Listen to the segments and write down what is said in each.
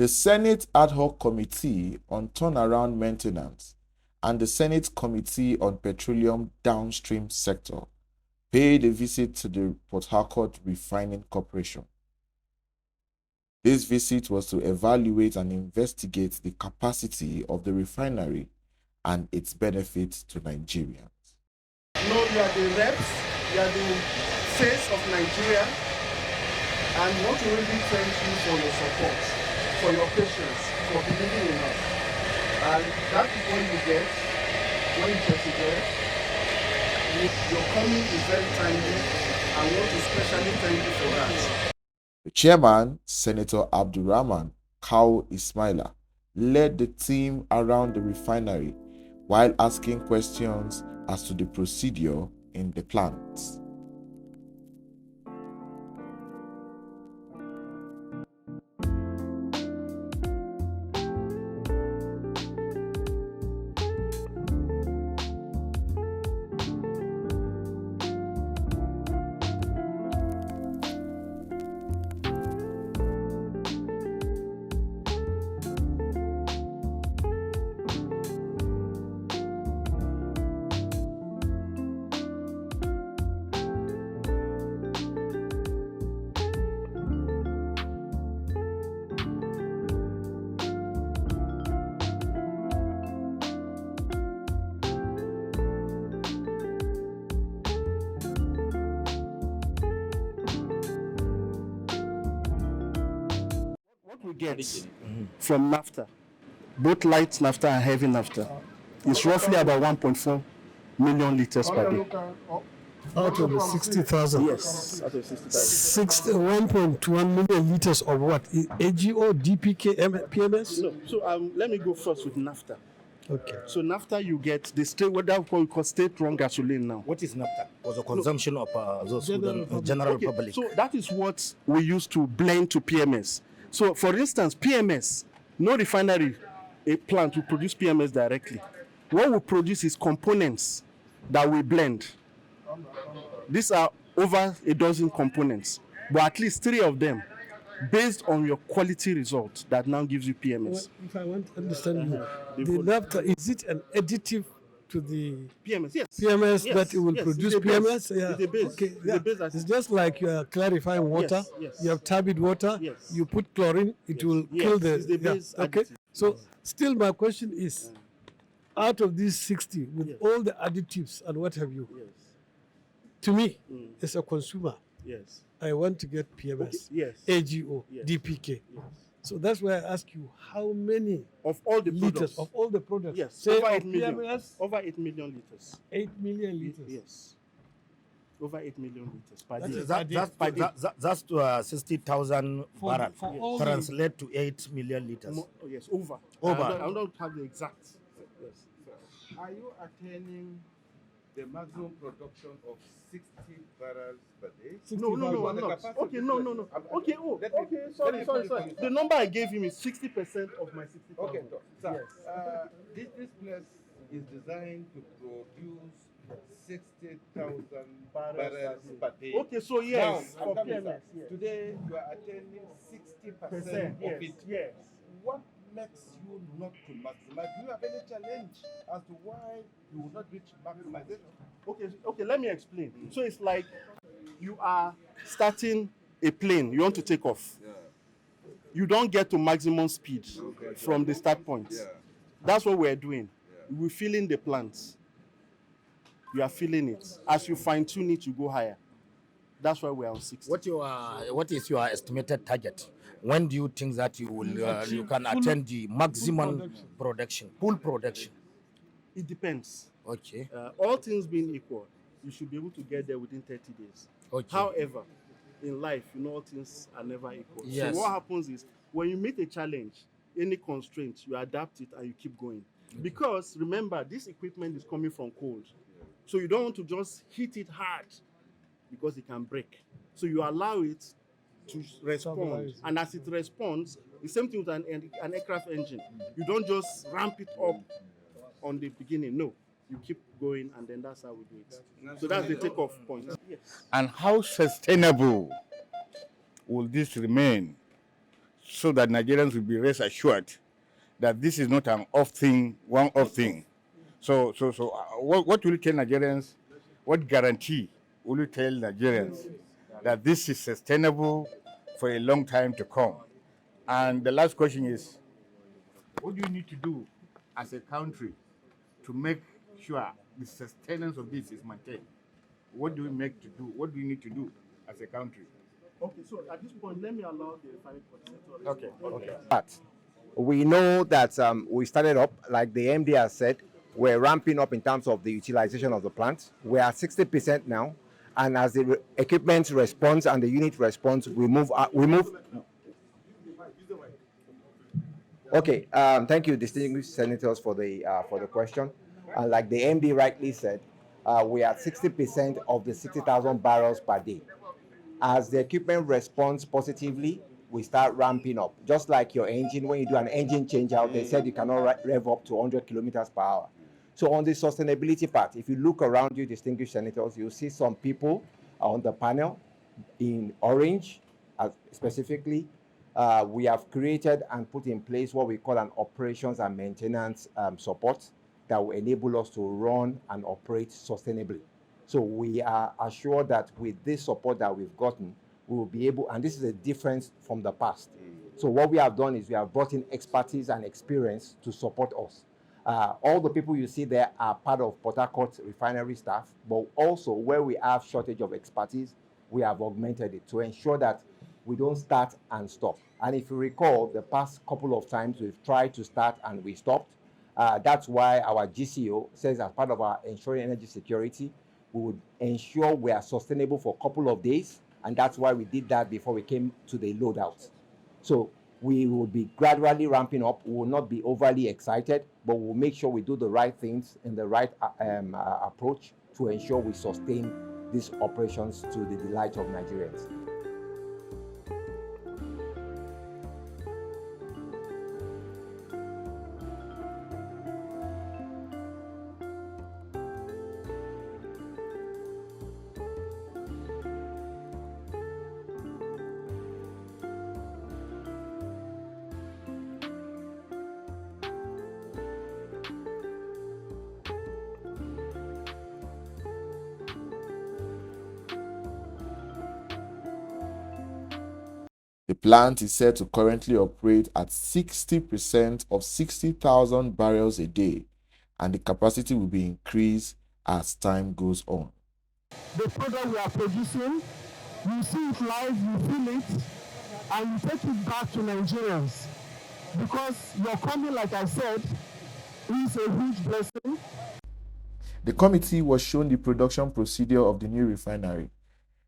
The Senate Adhoc Committee on Turnaround Maintenance and the Senate Committee on Petroleum Downstream Sector paid a visit to the Port Harcourt Refining Corporation. This visit was to evaluate and investigate the capacity of the refinery and its benefits to Nigerians. No, you are the reps, you are the face of Nigeria, and we want to really thank you for your support, for your patience, for believing in us. And that is what you get when you persevere. Your coming is very timely, and we want to especially thank you for that. The chairman, Senator Abdurrahman Kawu Ismaila, led the team around the refinery while asking questions as to the procedure in the plant. What we get from naphtha, both light naphtha and heavy naphtha, is roughly about 1.4 million liters per day. Out of the 60,000? Yes, out of 60,000. 1.1 million liters of what? AGO, DPK, PMS? No, so let me go first with naphtha. Okay. So naphtha you get the state, what we call state-run gasoline now. What is naphtha? Was a consumption of those general Okay, public. so that is what we use to blend to PMS. So for instance, PMS, no refinery, a plant will produce PMS directly. What we produce is components that we blend. These are over a dozen components, but at least 3 of them based on your quality result that now gives you PMS. Well, if I want to understand you, the naphtha, is it an additive to the PMS, yes. PMS Yes, that it will yes, produce it's a base. PMS? Yeah. It's a base. Okay. It's Yeah. a base that- It's just like you are clarifying water. Yes, yes. You have turbid water. Yes. You put chlorine, it Yes. will Yes, kill the. it's the base Okay. additive. So still, my question is, out of these 60, with Yes. all the additives and what have you, Yes, to me, as a consumer, yes, I want to get PMS, yes. AGO, Yes. DPK. Yes. So that's why I ask you, how many Of all the liters products. of all the products? Yes, Say over of 8 million. PMS, Over 8 million liters. 8 million liters. Yes. Over 8 million liters per That day. is That's 60,000 For- barrels. for all the- Translate to 8 million liters. Yes, over. Over. I don't have the exact. Yes. Are you attaining the maximum production of 60 barrels per day? No, I'm What the not. capacity Okay, is no. like? Okay, Let me- okay, let sorry. me put it on The top. number I gave him is 60% of my 60,000. Okay, sir. Yes. This place is designed to produce 60,000 barrels per day. Okay, so yes, Now, for I'm coming, PMS, sir. yes. Today you are attaining 60% Percent, of yes, it. yes. What makes you not to maximize? Do you have any challenge as to why you will not reach maximization? Okay, let me explain. So it's like you are starting a plane, you want to take off. Yeah. You don't get to maximum speed from the start point. Yeah. That's what we're doing. We're filling the plants. You are feeling it. As you fine tune it, you go higher. That's why we're on 60. What is your estimated target? When do you think that you will you can attain the maximum production, full production? It depends. Okay. All things being equal, you should be able to get there within 30 days. Okay. However, in life, all things are never equal. Yes. So what happens is, when you meet a challenge, any constraint, you adapt it and you keep going. Because remember, this equipment is coming from cold. So you don't want to just hit it hard because it can break. So you allow it to respond. Stabilize. And as it responds, the same thing with an aircraft engine. You don't just ramp it up on the beginning. No, you keep going, and then that's how we do it. So that's the takeoff point. Yes. And how sustainable will this remain so that Nigerians will be rest assured that this is not an off thing, one-off thing. So what will you tell Nigerians? What guarantee will you tell Nigerians that this is sustainable for a long time to come? And the last question is, what do you need to do as a country to make sure the sustenance of this is maintained? What do we make to do? What do we need to do as a country? Okay, so at this point, let me allow the refinery coordinator. Okay. But we know that we started up, like the MD has said, we're ramping up in terms of the utilization of the plant. We're at 60% now, and as the equipment responds and the unit responds, we move. Okay, thank you, distinguished senators, for the question. Like the MD rightly said, we are at 60% of the 60,000 barrels per day. As the equipment responds positively, we start ramping up. Just like your engine, when you do an engine change out, they said you cannot rev up to 100 kilometers per hour. So on the sustainability part, if you look around you, distinguished senators, you'll see some people on the panel in orange, specifically. We have created and put in place what we call an operations and maintenance support that will enable us to run and operate sustainably. So we are assured that with this support that we've gotten, we will be able, and this is a difference from the past. So what we have done is we have brought in expertise and experience to support us. All the people you see there are part of Port Harcourt refinery staff, but also where we have shortage of expertise, we have augmented it to ensure that we don't start and stop. And if you recall, the past couple of times we've tried to start and we stopped. That's why our GCO says, as part of our ensuring energy security, we would ensure we are sustainable for a couple of days, and that's why we did that before we came to the loadout. So we will be gradually ramping up. We will not be overly excited, but we'll make sure we do the right things in the right approach to ensure we sustain these operations to the delight of Nigerians. The plant is said to currently operate at 60% of 60,000 barrels a day, and the capacity will be increased as time goes on. The product we are producing, you see it live, you feel it, and you take it back to Nigerians. Because your coming, like I said, is a huge blessing. The committee was shown the production procedure of the new refinery.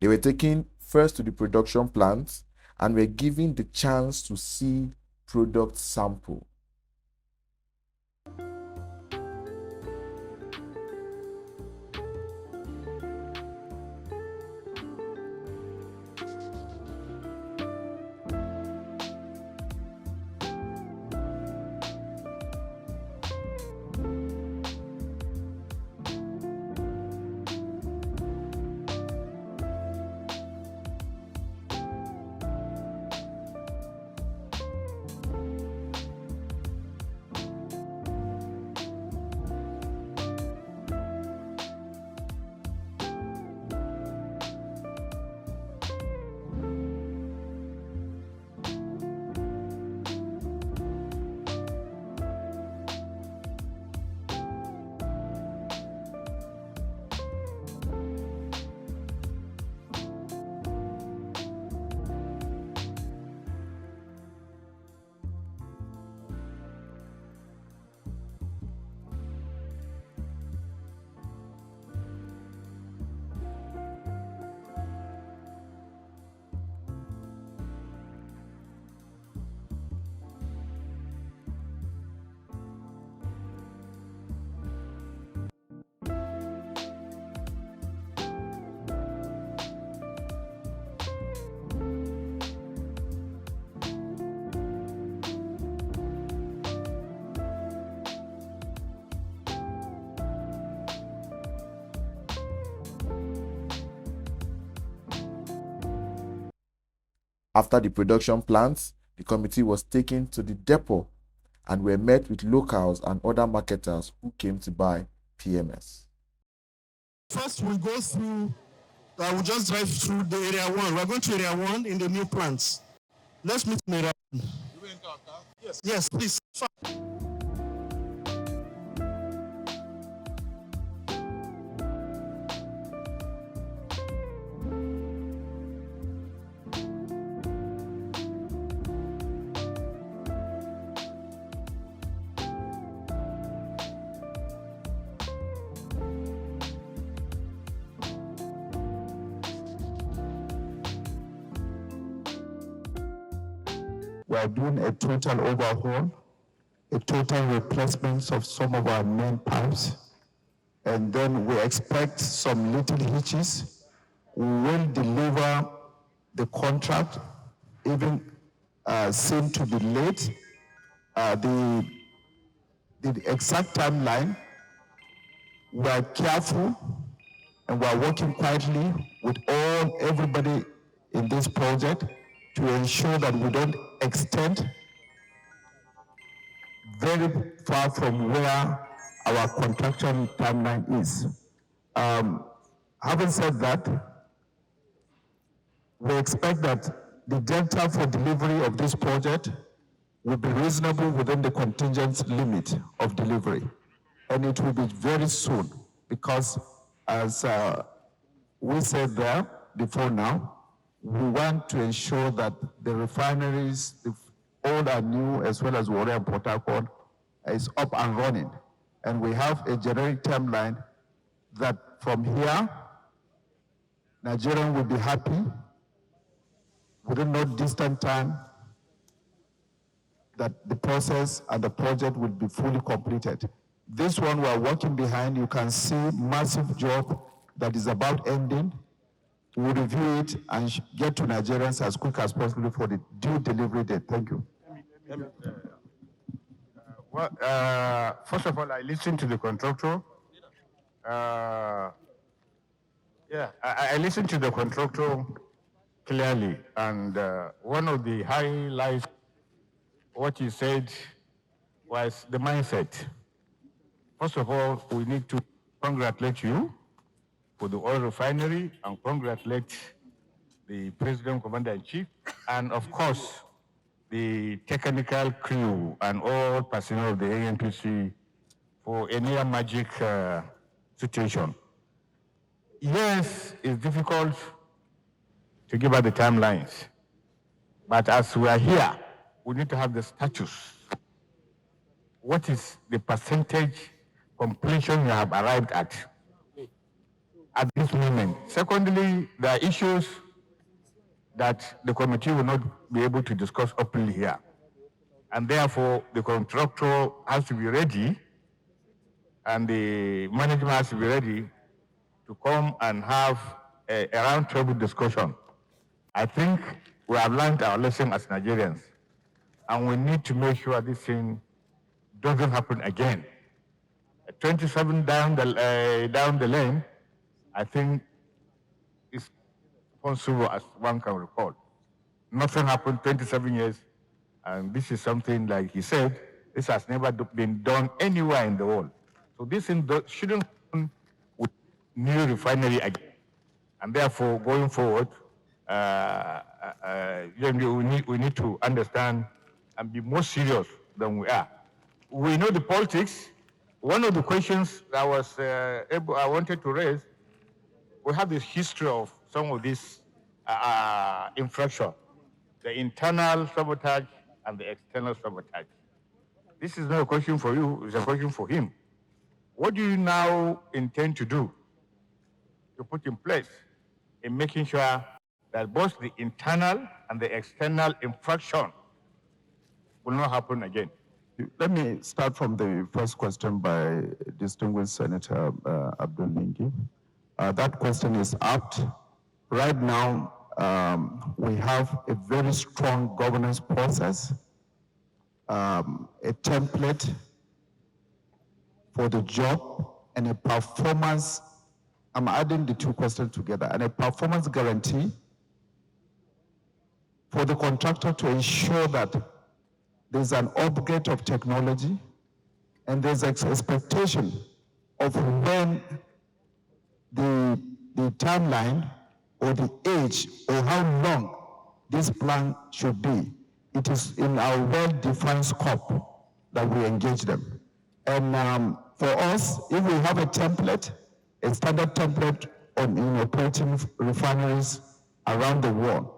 They were taken first to the production plant and were given the chance to see product sample. After the production plants, The committee was taken to the depot and were met with locals and other marketers who came to buy PMS. First, we go through, we'll just drive through the area 1. We're going to area 1 in the new plants. Let's meet in area 1. Yes, please. We are doing a total overhaul, a total replacement of some of our main pipes, and then we expect some little hitches. We will deliver the contract, even seem to be late. The exact timeline, we are careful and we are working quietly with everybody in this project to ensure that we don't extend very far from where our contractual timeline is. Having said that, we expect that the delta for delivery of this project will be reasonable within the contingent limit of delivery. And it will be very soon because, as we said there before now, we want to ensure that the refineries, old and new, as well as Warrior and Port Harcourt, is up and running. And we have a generic timeline that from here, Nigeria will be happy within no distant time that the process and the project will be fully completed. This one we are working behind, you can see massive job that is about ending. We'll review it and get to Nigerians as quick as possible for the due delivery date. Thank you. First of all, I listened to the contractor. I listened to the contractor clearly, and one of the highlights, what he said, was the mindset. First of all, we need to congratulate you for the oil refinery and congratulate the President, Commander-in-Chief, and of course, the technical crew and all personnel of the ANPC for a near magic situation. Yes, it's difficult to give out the timelines, but as we are here, we need to have the status. What is the percentage completion you have arrived at this moment? Secondly, there are issues that the committee will not be able to discuss openly here. And therefore, the contractor has to be ready and the management has to be ready to come and have a round-table discussion. I think we have learned our lesson as Nigerians, and we need to make sure this thing doesn't happen again. 27 down the lane, I think is possible as one can recall. Nothing happened 27 years, and this is something, like he said, this has never been done anywhere in the world. So this shouldn't happen with new refinery again. And therefore, going forward, we need to understand and be more serious than we are. We know the politics. One of the questions that I wanted to raise, we have this history of some of this infraction, the internal sabotage and the external sabotage. This is not a question for you, it's a question for him. What do you now intend to do to put in place in making sure that both the internal and the external infraction will not happen again? Let me start from the first question by distinguished Senator Abdul Lingi. That question is apt. Right now, we have a very strong governance process, a template for the job, and a performance. I'm adding the two questions together, and a performance guarantee for the contractor to ensure that there's an upgrade of technology and there's an expectation of when the timeline or the age or how long this plan should be. It is in our well-defined scope that we engage them. And for us, if we have a template, a standard template on in operating refineries around the world,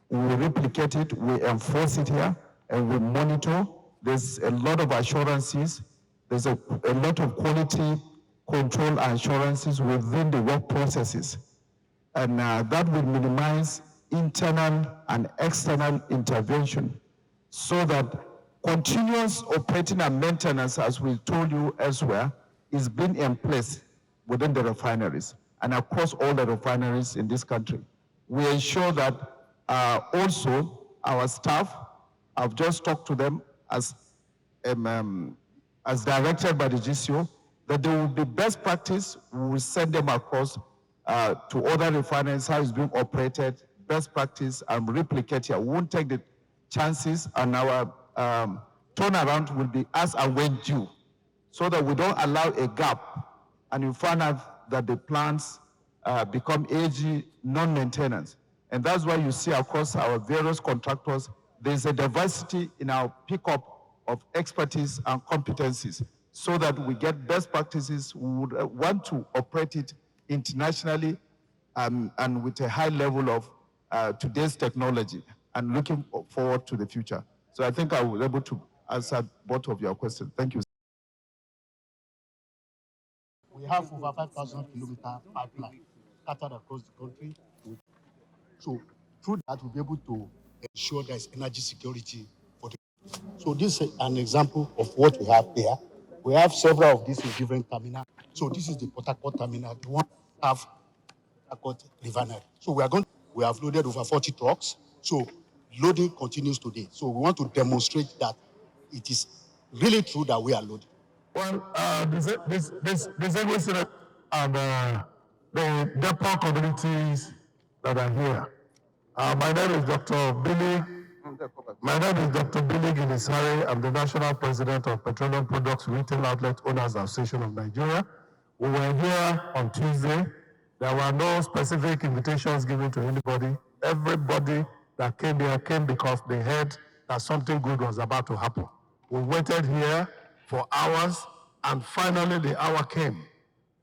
we replicate it, we enforce it here, and we monitor. There's a lot of assurances. There's a lot of quality control assurances within the work processes. And that will minimize internal and external intervention so that continuous operating and maintenance, as we told you elsewhere, is being in place within the refineries and across all the refineries in this country. We ensure that also our staff, I've just talked to them as directed by the GCO, that there will be best practice. We will send them across to other refineries, how it's being operated, best practice, and replicate here. We won't take the chances, and our turnaround will be as and when due, so that we don't allow a gap, and you find out that the plants become aging, non-maintenance. And that's why you see across our various contractors, there's a diversity in our pickup of expertise and competencies, so that we get best practices. We would want to operate it internationally and with a high level of today's technology, and looking forward to the future. So I think I was able to answer both of your questions. Thank you. We have over 5,000-kilometer pipeline scattered across the country. So through that, we'll be able to ensure there's energy security for the. So this is an example of what we have there. We have several of these in different terminals. So this is the Port Harcourt terminal, the one we have Harcourt Refinery. So we have loaded over 40 trucks. So loading continues today. So we want to demonstrate that it is really true that we are loading. Well, this and the depot communities that are here. My name is Dr. Billy. My name is Dr. Billy Gilisari. I'm the National President of Petroleum Products Retail Outlet Owners Association of Nigeria. We were here on Tuesday. There were no specific invitations given to anybody. Everybody that came here came because they heard that something good was about to happen. We waited here for hours, and finally the hour came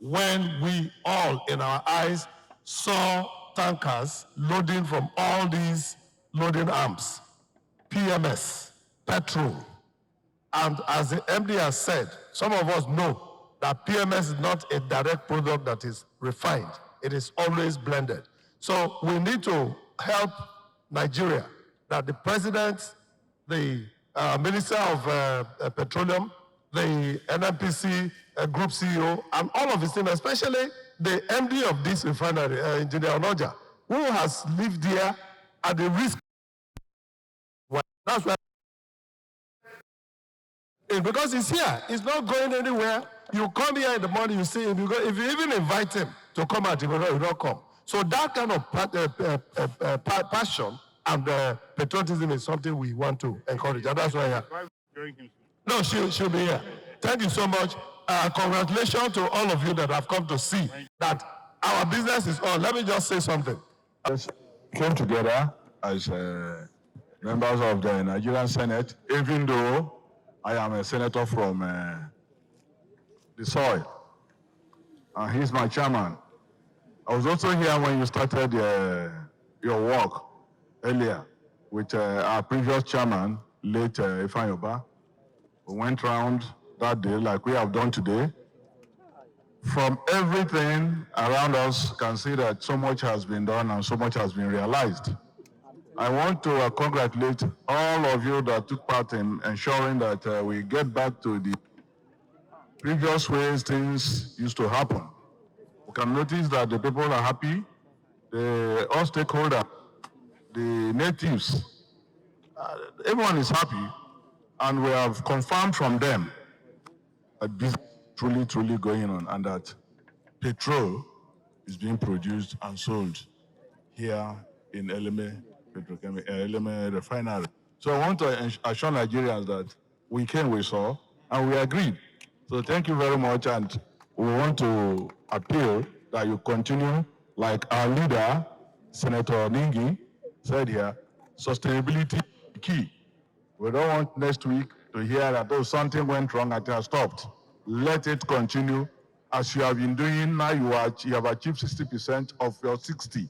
when we all, in our eyes, saw tankers loading from all these loading arms, PMS, petrol. And as the MD has said, some of us know that PMS is not a direct product that is refined. It is always blended. So we need to help Nigeria, that the president, the Minister of Petroleum, the NNPC Group CEO, and all of his team, especially the MD of this refinery, Engineer Onoja, who has lived here at the risk. That's why. Because he's here, he's not going anywhere. You come here in the morning, you see him. If you even invite him to come out, he will not come. So that kind of passion and patriotism is something we want to encourage, and that's why. No, she'll be here. Thank you so much. Congratulations to all of you that have come to see that our business is on. Let me just say something. Came together as members of the Nigerian Senate, even though I am a senator from the soil, and he's my chairman. I was also here when you started your work earlier with our previous chairman, late Ifeanyi. We went around that day like we have done today. From everything around us, can see that so much has been done and so much has been realized. I want to congratulate all of you that took part in ensuring that we get back to the previous ways things used to happen. We can notice that the people are happy, all stakeholders, the natives, everyone is happy, and we have confirmed from them that this is truly going on, and that petrol is being produced and sold here in Eleme refinery. So I want to assure Nigerians that we came, we saw, and we agreed. So thank you very much, and we want to appeal that you continue, like our leader, Senator Ningi, said here, sustainability is key. We don't want next week to hear that, oh, something went wrong and it has stopped. Let it continue. As you have been doing now, you have achieved 60% of your 60.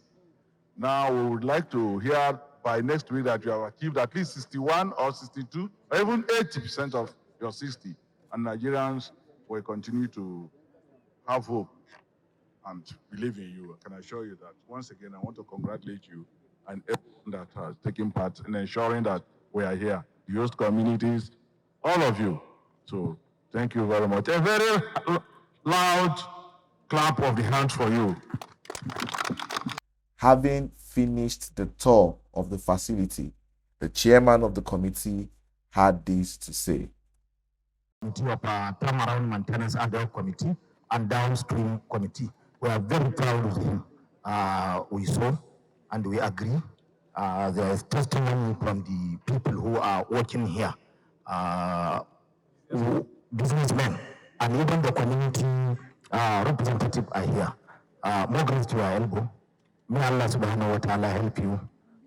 Now we would like to hear by next week that you have achieved at least 61 or 62 or even 80% of your 60. And Nigerians will continue to have hope and believe in you. I can assure you that. Once again, I want to congratulate you and everyone that has taken part in ensuring that we are here, the host communities, all of you. So thank you very much. A very loud clap of the hands for you. Having finished the tour of the facility, the chairman of the committee had this to say. Of turnaround maintenance Adhoc committee and downstream committee. We are very proud of him. We saw and we agree. There is testimony from the people who are working here, businessmen, and even the community representative are here. More grace to your elbow. May Allah subhanahu wa ta'ala help you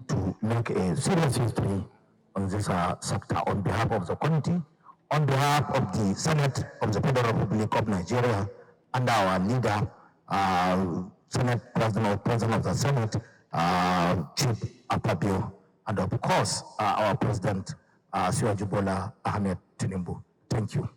to make a serious history on this sector on behalf of the committee, on behalf of the Senate of the Federal Republic of Nigeria, and our leader, Senate President of the Senate, Chief Akpabio, and of course, our President, Siwaju Bola Ahmed Tinubu. Thank you.